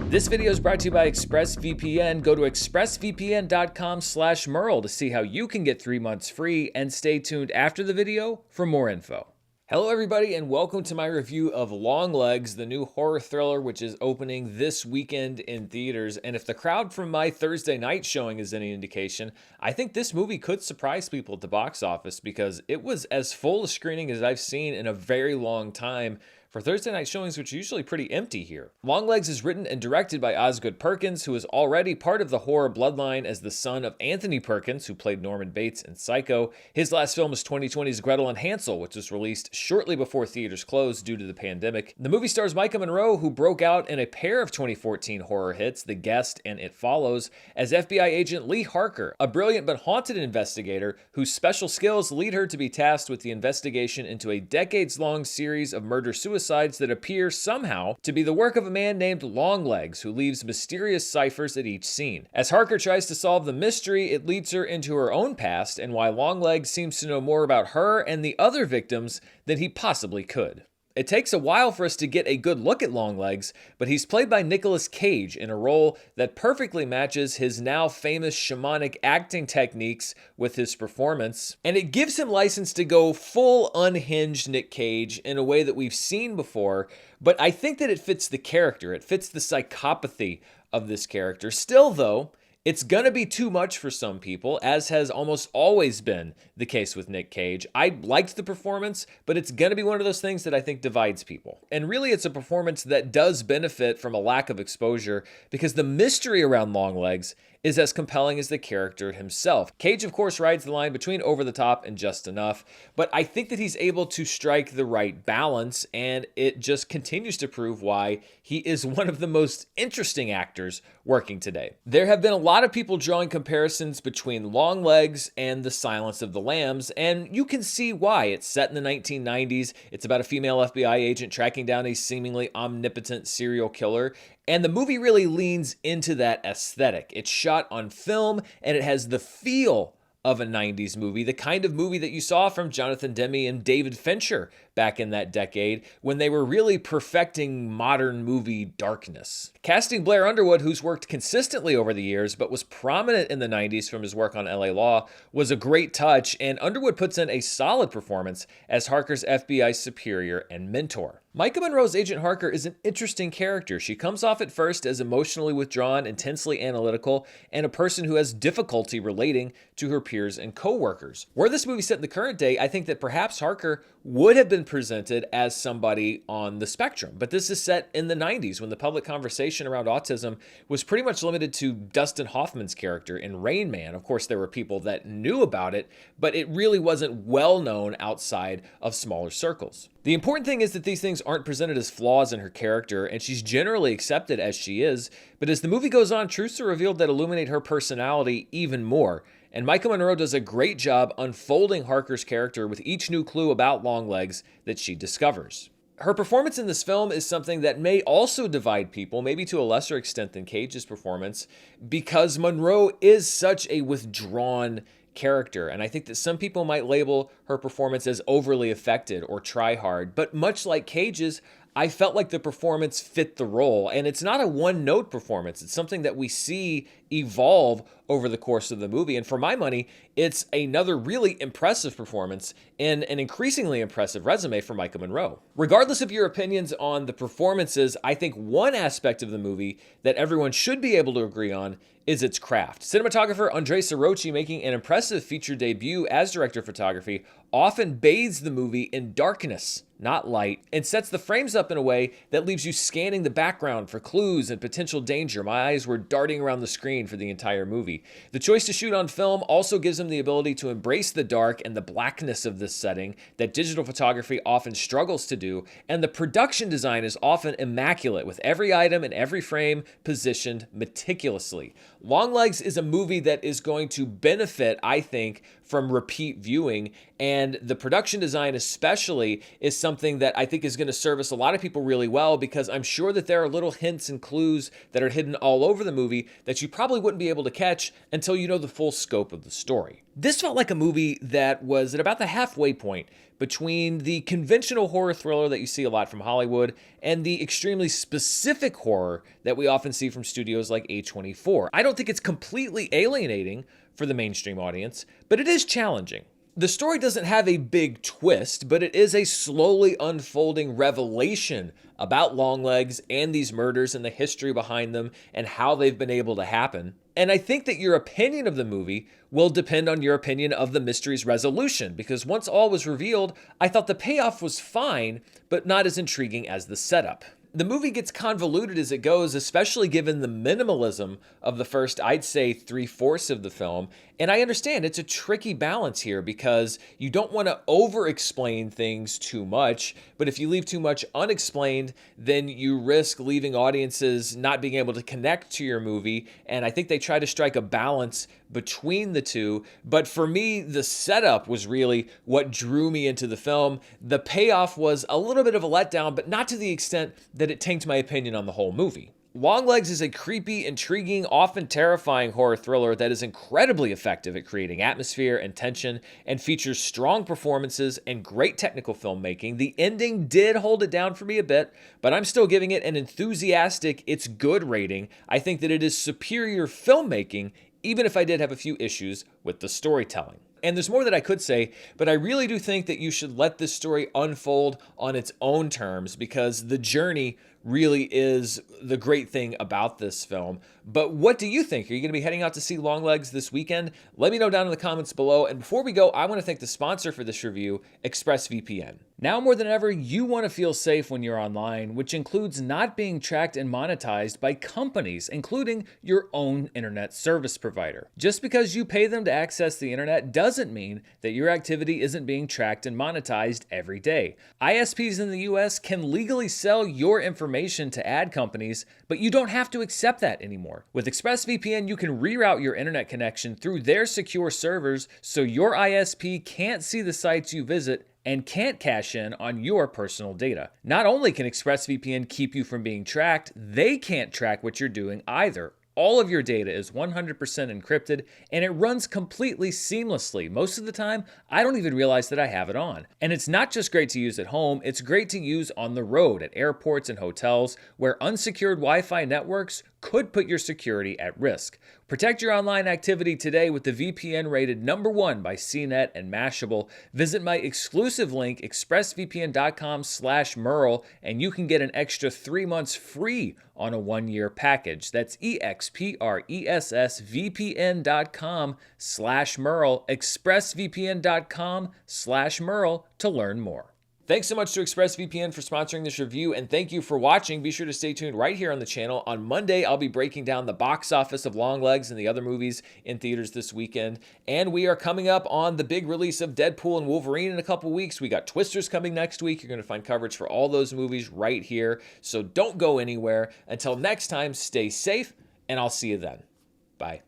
This video is brought to you by ExpressVPN. Go to expressvpn.com/Murrell to see how you can get 3 months free, and stay tuned after the video for more info. Hello everybody, and welcome to my review of Longlegs, the new horror thriller which is opening this weekend in theaters. And if the crowd from my Thursday night showing is any indication, I think this movie could surprise people at the box office because it was as full a screening as I've seen in a very long time for Thursday night showings, which are usually pretty empty here. Longlegs is written and directed by Osgood Perkins, who is already part of the horror bloodline as the son of Anthony Perkins, who played Norman Bates in Psycho. His last film was 2020's Gretel and Hansel, which was released shortly before theaters closed due to the pandemic. The movie stars Micah Monroe, who broke out in a pair of 2014 horror hits, The Guest and It Follows, as FBI agent Lee Harker, a brilliant but haunted investigator whose special skills lead her to be tasked with the investigation into a decades-long series of murder-suicides that appear somehow to be the work of a man named Longlegs, who leaves mysterious ciphers at each scene. As Harker tries to solve the mystery, it leads her into her own past and why Longlegs seems to know more about her and the other victims than he possibly could. It takes a while for us to get a good look at Longlegs, but he's played by Nicolas Cage in a role that perfectly matches his now famous shamanic acting techniques with his performance, and it gives him license to go full unhinged Nick Cage in a way that we've seen before, but I think that it fits the character. It fits the psychopathy of this character. Still, though, it's gonna be too much for some people, as has almost always been the case with Nick Cage. I liked the performance, but it's gonna be one of those things that I think divides people. And really, it's a performance that does benefit from a lack of exposure because the mystery around Longlegs is as compelling as the character himself. Cage, of course, rides the line between over the top and just enough, but I think that he's able to strike the right balance, and it just continues to prove why he is one of the most interesting actors working today. There have been a lot of people drawing comparisons between Longlegs and The Silence of the Lambs, and you can see why. It's set in the 1990s. It's about a female FBI agent tracking down a seemingly omnipotent serial killer, and the movie really leans into that aesthetic. It's shot on film, and it has the feel of a 90s movie, the kind of movie that you saw from Jonathan Demme and David Fincher back in that decade when they were really perfecting modern movie darkness. Casting Blair Underwood, who's worked consistently over the years but was prominent in the 90s from his work on LA Law, was a great touch, and Underwood puts in a solid performance as Harker's FBI superior and mentor. Micah Monroe's Agent Harker is an interesting character. She comes off at first as emotionally withdrawn, intensely analytical, and a person who has difficulty relating to her peers and co-workers. Were this movie set in the current day, I think that perhaps Harker would have been presented as somebody on the spectrum. But this is set in the 90s when the public conversation around autism was pretty much limited to Dustin Hoffman's character in Rain Man. Of course, there were people that knew about it, but it really wasn't well known outside of smaller circles. The important thing is that these things aren't presented as flaws in her character, and she's generally accepted as she is, but as the movie goes on, truths are revealed that illuminate her personality even more. And Micah Monroe does a great job unfolding Harker's character with each new clue about Longlegs that she discovers. Her performance in this film is something that may also divide people, maybe to a lesser extent than Cage's performance, because Monroe is such a withdrawn character, and I think that some people might label her performance as overly affected or try hard, but much like Cage's, I felt like the performance fit the role, and it's not a one-note performance. It's something that we see evolve over the course of the movie, and for my money, it's another really impressive performance and an increasingly impressive resume for Micah Monroe. Regardless of your opinions on the performances, I think one aspect of the movie that everyone should be able to agree on is its craft. Cinematographer Andrei Sorochi, making an impressive feature debut as director of photography, often bathes the movie in darkness, not light, and sets the frames up in a way that leaves you scanning the background for clues and potential danger. My eyes were darting around the screen for the entire movie. The choice to shoot on film also gives him the ability to embrace the dark and the blackness of this setting that digital photography often struggles to do, and the production design is often immaculate, with every item and every frame positioned meticulously. Longlegs is a movie that is going to benefit, I think, from repeat viewing, and the production design especially is something something that I think is going to service a lot of people really well, because I'm sure that there are little hints and clues that are hidden all over the movie that you probably wouldn't be able to catch until you know the full scope of the story. This felt like a movie that was at about the halfway point between the conventional horror thriller that you see a lot from Hollywood and the extremely specific horror that we often see from studios like A24. I don't think it's completely alienating for the mainstream audience, but it is challenging. The story doesn't have a big twist, but it is a slowly unfolding revelation about Longlegs and these murders and the history behind them and how they've been able to happen. And I think that your opinion of the movie will depend on your opinion of the mystery's resolution, because once all was revealed, I thought the payoff was fine, but not as intriguing as the setup. The movie gets convoluted as it goes, especially given the minimalism of the first, I'd say, 3/4 of the film. And I understand it's a tricky balance here, because you don't want to over-explain things too much, but if you leave too much unexplained, then you risk leaving audiences not being able to connect to your movie. And I think they try to strike a balance between the two. But for me, the setup was really what drew me into the film. The payoff was a little bit of a letdown, but not to the extent that it tanked my opinion on the whole movie. Longlegs is a creepy, intriguing, often terrifying horror thriller that is incredibly effective at creating atmosphere and tension, and features strong performances and great technical filmmaking. The ending did hold it down for me a bit, but I'm still giving it an enthusiastic "it's good" rating. I think that it is superior filmmaking, even if I did have a few issues with the storytelling. And there's more that I could say, but I really do think that you should let this story unfold on its own terms, because the journey really is the great thing about this film. But what do you think? Are you going to be heading out to see Longlegs this weekend? Let me know down in the comments below. And before we go, I want to thank the sponsor for this review, ExpressVPN. Now more than ever, you want to feel safe when you're online, which includes not being tracked and monetized by companies, including your own internet service provider. Just because you pay them to access the internet doesn't mean that your activity isn't being tracked and monetized every day. ISPs in the US can legally sell your information to ad companies, but you don't have to accept that anymore. With ExpressVPN, you can reroute your internet connection through their secure servers, so your ISP can't see the sites you visit and can't cash in on your personal data. Not only can ExpressVPN keep you from being tracked, they can't track what you're doing either. All of your data is 100% encrypted, and it runs completely seamlessly. Most of the time, I don't even realize that I have it on. And it's not just great to use at home, it's great to use on the road, at airports and hotels, where unsecured Wi-Fi networks could put your security at risk. Protect your online activity today with the VPN rated #1 by CNET and Mashable. Visit my exclusive link, expressvpn.com/Murrell, and you can get an extra 3 months free on a 1-year package. That's expressvpn.com/Murrell, expressvpn.com/Murrell to learn more. Thanks so much to ExpressVPN for sponsoring this review, and thank you for watching. Be sure to stay tuned right here on the channel. On Monday, I'll be breaking down the box office of Longlegs and the other movies in theaters this weekend. And we are coming up on the big release of Deadpool and Wolverine in a couple weeks. We got Twisters coming next week. You're going to find coverage for all those movies right here. So don't go anywhere. Until next time, stay safe, and I'll see you then. Bye.